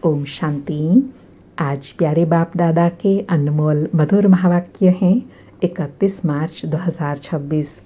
ओम शांति। आज प्यारे बाप दादा के अनमोल मधुर महावाक्य हैं। 31 मार्च 2026।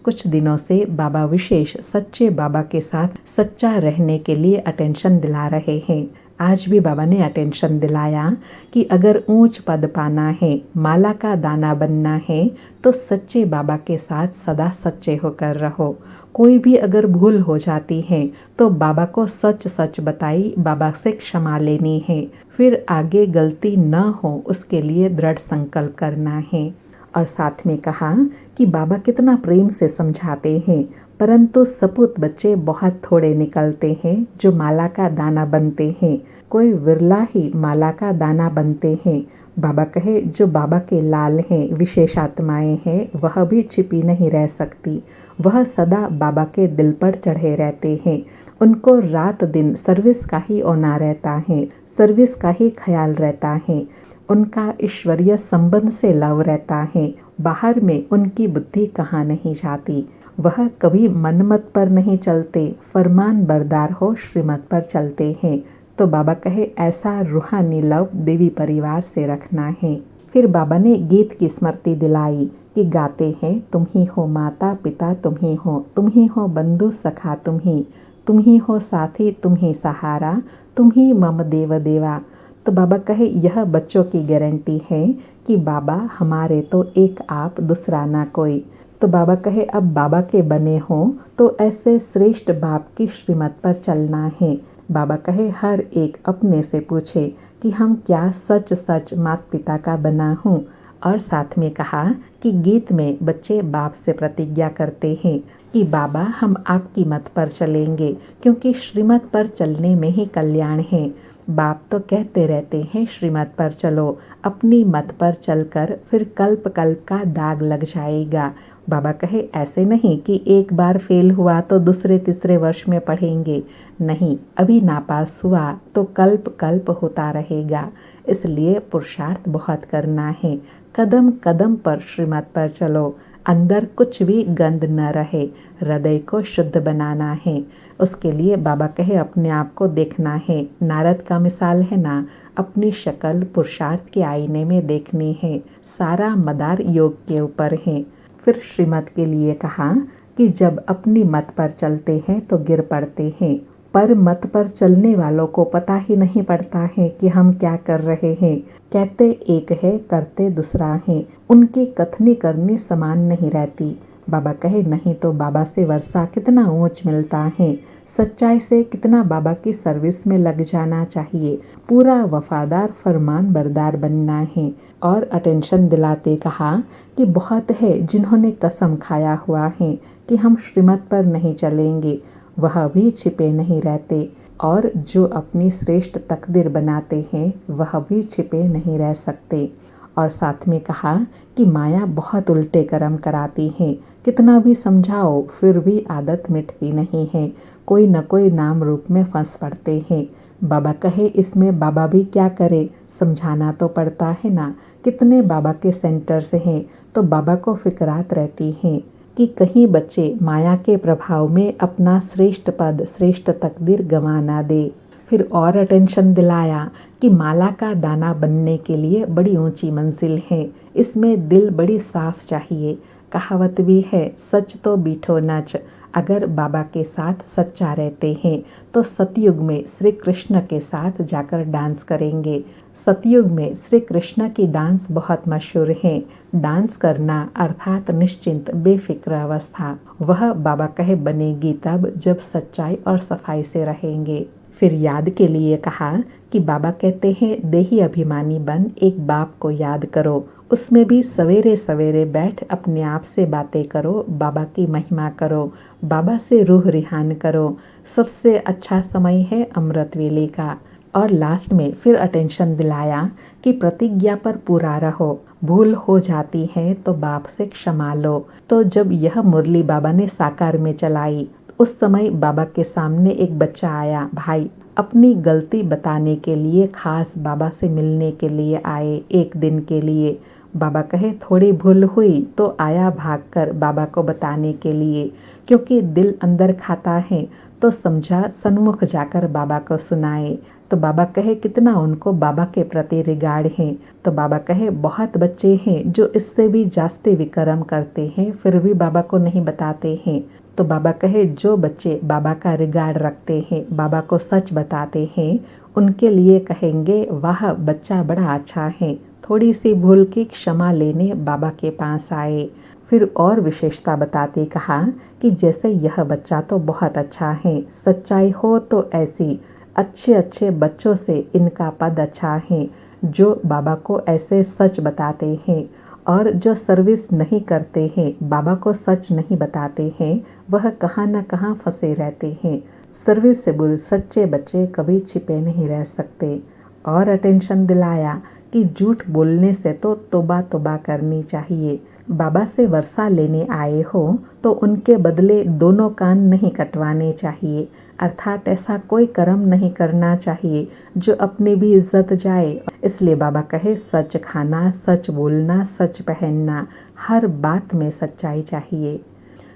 कुछ दिनों से बाबा विशेष सच्चे बाबा के साथ सच्चा रहने के लिए अटेंशन दिला रहे हैं। आज भी बाबा ने अटेंशन दिलाया कि अगर ऊंच पद पाना है, माला का दाना बनना है, तो सच्चे बाबा के साथ सदा सच्चे होकर रहो। कोई भी अगर भूल हो जाती है तो बाबा को सच सच बताई, बाबा से क्षमा लेनी है, फिर आगे गलती न हो उसके लिए दृढ़ संकल्प करना है। और साथ में कहा कि बाबा कितना प्रेम से समझाते हैं, परंतु सपूत बच्चे बहुत थोड़े निकलते हैं जो माला का दाना बनते हैं। कोई विरला ही माला का दाना बनते हैं। बाबा कहे जो बाबा के लाल हैं, विशेष आत्माएं हैं, वह भी छिपी नहीं रह सकती। वह सदा बाबा के दिल पर चढ़े रहते हैं। उनको रात दिन सर्विस का ही औना रहता है, सर्विस का ही ख्याल रहता है। उनका ईश्वरीय संबंध से लव रहता है। बाहर में उनकी बुद्धि कहाँ नहीं जाती। वह कभी मनमत पर नहीं चलते, फरमान बरदार हो श्रीमत पर चलते हैं। तो बाबा कहे ऐसा रूहानी लव देवी परिवार से रखना है। फिर बाबा ने गीत की स्मृति दिलाई कि गाते हैं तुम ही हो माता पिता, तुम ही हो बंधु सखा, तुम ही हो साथी, तुम ही सहारा, तुम ही मम देव देवा। तो बाबा कहे यह बच्चों की गारंटी है कि बाबा हमारे तो एक आप, दूसरा ना कोई। तो बाबा कहे अब बाबा के बने हो तो ऐसे श्रेष्ठ बाप की श्रीमत पर चलना है। बाबा कहे हर एक अपने से पूछे कि हम क्या सच सच माता पिता का बना हूँ। और साथ में कहा कि गीत में बच्चे बाप से प्रतिज्ञा करते हैं कि बाबा हम आपकी मत पर चलेंगे, क्योंकि श्रीमत पर चलने में ही कल्याण है। बाप तो कहते रहते हैं श्रीमत पर चलो, अपनी मत पर चलकर फिर कल्प कल्प का दाग लग जाएगा। बाबा कहे ऐसे नहीं कि एक बार फेल हुआ तो दूसरे तीसरे वर्ष में पढ़ेंगे, नहीं, अभी नापास हुआ तो कल्प कल्प होता रहेगा। इसलिए पुरुषार्थ बहुत करना है। कदम कदम पर श्रीमत पर चलो, अंदर कुछ भी गंद न रहे, हृदय को शुद्ध बनाना है। उसके लिए बाबा कहे अपने आप को देखना है। नारद का मिसाल है ना, अपनी शक्ल पुरुषार्थ के आईने में देखनी है। सारा मदार योग के ऊपर है। फिर श्रीमत के लिए कहा कि जब अपनी मत पर चलते हैं तो गिर पड़ते हैं, पर मत पर चलने वालों को पता ही नहीं पड़ता है कि हम क्या कर रहे हैं। कहते एक है, करते दूसरा है। उनकी कथनी करनी समान नहीं रहती। बाबा कहे नहीं तो बाबा से वर्षा कितना ऊंच मिलता है। सच्चाई से कितना बाबा की सर्विस में लग जाना चाहिए। पूरा वफादार फरमान बरदार बनना है। और अटेंशन दिलाते कहा कि बहुत है जिन्होंने कसम खाया हुआ है कि हम श्रीमत पर नहीं चलेंगे, वह भी छिपे नहीं रहते। और जो अपनी श्रेष्ठ तकदीर बनाते हैं वह भी छिपे नहीं रह सकते। और साथ में कहा कि माया बहुत उल्टे कर्म कराती है। कितना भी समझाओ फिर भी आदत मिटती नहीं है। कोई न कोई नाम रूप में फंस पड़ते हैं। बाबा कहे इसमें बाबा भी क्या करे, समझाना तो पड़ता है ना। कितने बाबा के सेंटर्स हैं तो बाबा को फिक्रात रहती हैं कि कहीं बच्चे माया के प्रभाव में अपना श्रेष्ठ पद, श्रेष्ठ तकदीर गंवा ना दे। फिर और अटेंशन दिलाया कि माला का दाना बनने के लिए बड़ी ऊंची मंजिल है। इसमें दिल बड़ी साफ चाहिए। कहावत भी है, सच तो बीठो नच। अगर बाबा के साथ सच्चा रहते हैं तो सतयुग में श्री कृष्ण के साथ जाकर डांस करेंगे। सतयुग में श्री कृष्ण की डांस बहुत मशहूर है। डांस करना अर्थात निश्चिंत बेफिक्र अवस्था, वह बाबा कहे बनेगी तब जब सच्चाई और सफाई से रहेंगे। फिर याद के लिए कहा कि बाबा कहते हैं देही अभिमानी बन एक बाप को याद करो। उसमें भी सवेरे सवेरे बैठ अपने आप से बातें करो, बाबा की महिमा करो, बाबा से रूह रिहान करो। सबसे अच्छा समय है अमृत वेले का। और लास्ट में फिर अटेंशन दिलाया कि प्रतिज्ञा पर पूरा रहो। भूल हो जाती है तो बाप से क्षमा लो। तो जब यह मुरली बाबा ने साकार में चलाई, उस समय बाबा के सामने एक बच्चा आया। भाई अपनी गलती बताने के लिए खास बाबा से मिलने के लिए आए, एक दिन के लिए। बाबा कहे थोड़ी भूल हुई तो आया भागकर बाबा को बताने के लिए, क्योंकि दिल अंदर खाता है तो समझा सन्मुख जाकर बाबा को सुनाए। तो बाबा कहे कितना उनको बाबा के प्रति रिगार्ड है। तो बाबा कहे बहुत बच्चे हैं जो इससे भी जास्ती विक्रम करते हैं, फिर भी बाबा को नहीं बताते हैं। तो बाबा कहे जो बच्चे बाबा का रिगार्ड रखते हैं, बाबा को सच बताते हैं, उनके लिए कहेंगे वाह बच्चा बड़ा अच्छा है, थोड़ी सी भूल की क्षमा लेने बाबा के पास आए। फिर और विशेषता बताते कहा कि जैसे यह बच्चा तो बहुत अच्छा है, सच्चाई हो तो ऐसी अच्छे अच्छे बच्चों से इनका पद अच्छा है, जो बाबा को ऐसे सच बताते हैं। और जो सर्विस नहीं करते हैं, बाबा को सच नहीं बताते हैं, वह कहाँ न कहाँ फंसे रहते हैं। सर्विसेबल सच्चे बच्चे कभी छिपे नहीं रह सकते। और अटेंशन दिलाया कि झूठ बोलने से तो तौबा तौबा करनी चाहिए। बाबा से वर्षा लेने आए हो तो उनके बदले दोनों कान नहीं कटवाने चाहिए, अर्थात ऐसा कोई कर्म नहीं करना चाहिए जो अपनी भी इज्जत जाए। इसलिए बाबा कहे सच खाना, सच बोलना, सच पहनना, हर बात में सच्चाई चाहिए।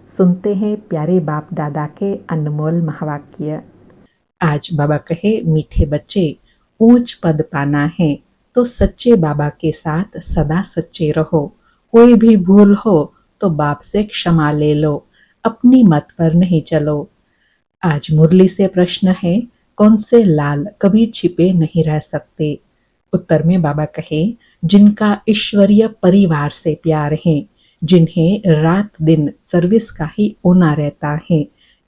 सुनते हैं प्यारे बाप दादा के अनमोल महावाक्य। आज बाबा कहे मीठे बच्चे, ऊंच पद पाना है तो सच्चे बाबा के साथ सदा सच्चे रहो। कोई भी भूल हो तो बाप से क्षमा ले लो, अपनी मत पर नहीं चलो। आज मुरली से प्रश्न है, कौन से लाल कभी छिपे नहीं रह सकते? उत्तर में बाबा कहे जिनका ईश्वरीय परिवार से प्यार है, जिन्हें रात दिन सर्विस का ही होना रहता है,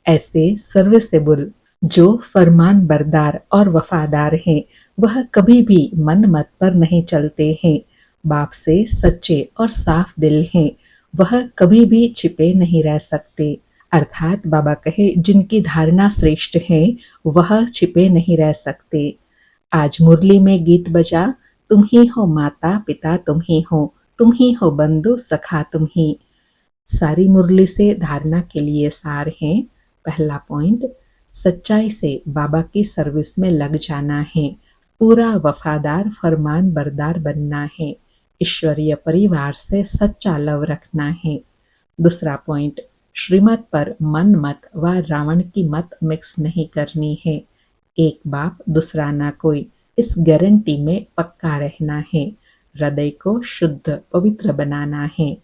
ऐसे सर्विसेबल जो फरमान बरदार और वफादार हैं, वह कभी भी मन मत पर नहीं चलते हैं। बाप से सच्चे और साफ दिल हैं, वह कभी भी छिपे नहीं रह सकते। अर्थात बाबा कहे जिनकी धारणा श्रेष्ठ है, वह छिपे नहीं रह सकते। आज मुरली में गीत बजा, तुम ही हो माता पिता, तुम ही हो बंधु सखा तुम ही। सारी मुरली से धारणा के लिए सार है। पहला पॉइंट, सच्चाई से बाबा की सर्विस में लग जाना है, पूरा वफादार फरमान बरदार बनना है, ईश्वरीय परिवार से सच्चा लव रखना है। दूसरा पॉइंट, श्रीमत पर मन मत व रावण की मत मिक्स नहीं करनी है। एक बाप दूसरा ना कोई, इस गारंटी में पक्का रहना है। हृदय को शुद्ध पवित्र बनाना है।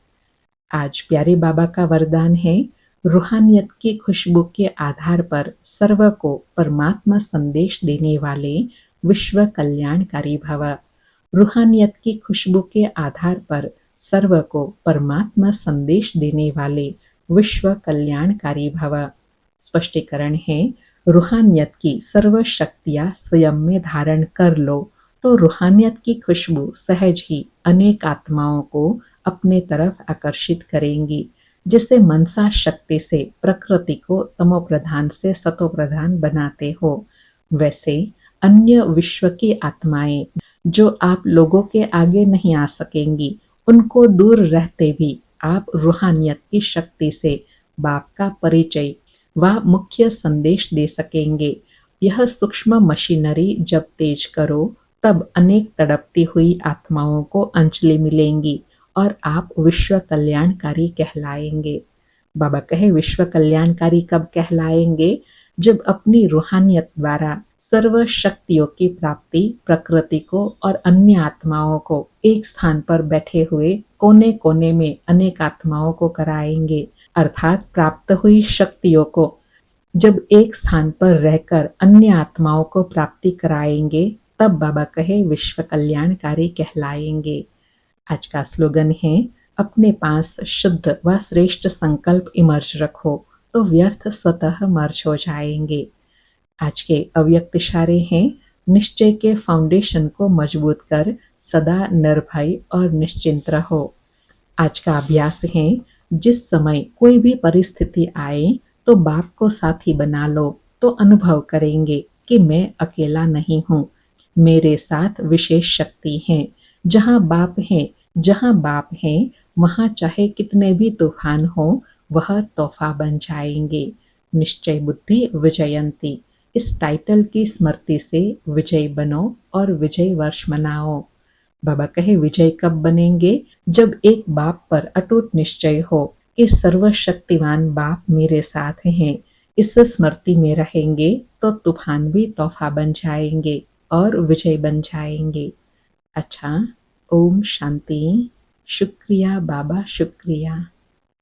आज प्यारे बाबा का वरदान है, रूहानियत की खुशबू के आधार पर सर्व को परमात्मा संदेश देने वाले विश्व कल्याणकारी भव। रूहानियत की खुशबू के आधार पर सर्व को परमात्मा संदेश देने वाले विश्व कल्याणकारी भव। स्पष्टीकरण है, रूहानियत की सर्व शक्तियां स्वयं में धारण कर लो तो रूहानियत की खुशबू सहज ही अनेक आत्माओं को अपने तरफ आकर्षित करेंगी। जैसे मनसा शक्ति से प्रकृति को तमो प्रधान से सतो प्रधान बनाते हो, वैसे अन्य विश्व की आत्माएं जो आप लोगों के आगे नहीं आ सकेंगी, उनको दूर रहते भी आप रूहानियत की शक्ति से बाप का परिचय व मुख्य संदेश दे सकेंगे। यह सूक्ष्म मशीनरी जब तेज करो, तब अनेक तड़पती हुई आत्माओं को अंजलि मिलेंगी और आप विश्व कल्याणकारी कहलाएंगे। बाबा कहे विश्व कल्याणकारी कब कहलाएंगे? जब अपनी रूहानियत द्वारा सर्व शक्तियों की प्राप्ति प्रकृति को और अन्य आत्माओं को एक स्थान पर बैठे हुए कोने कोने में अनेक आत्माओं को कराएंगे। अर्थात प्राप्त हुई शक्तियों को जब एक स्थान पर रहकर अन्य आत्माओं को प्राप्ति कराएंगे, तब बाबा कहे विश्व कल्याणकारी कहलाएंगे। आज का स्लोगन है, अपने पास शुद्ध व श्रेष्ठ संकल्प इमर्ज रखो तो व्यर्थ स्वतः मर्ज हो जाएंगे। आज के अव्यक्त इशारे हैं, निश्चय के फाउंडेशन को मजबूत कर सदा निर्भय और निश्चिंत रहो। आज का अभ्यास है, जिस समय कोई भी परिस्थिति आए तो बाप को साथी बना लो तो अनुभव करेंगे कि मैं अकेला नहीं हूँ, मेरे साथ विशेष शक्ति है। जहाँ बाप है वहाँ चाहे कितने भी तूफान हो, वह तोहफा बन जाएंगे। निश्चय बुद्धि विजयंती, इस टाइटल की स्मृति से विजय बनो और विजय वर्ष मनाओ। बाबा कहे विजय कब बनेंगे? जब एक बाप पर अटूट निश्चय हो कि सर्वशक्तिवान बाप मेरे साथ हैं, इस स्मृति में रहेंगे तो तूफान भी तोहफा बन जाएंगे। और विजयी बन जाएंगे। अच्छा, ओम शांति। शुक्रिया बाबा, शुक्रिया।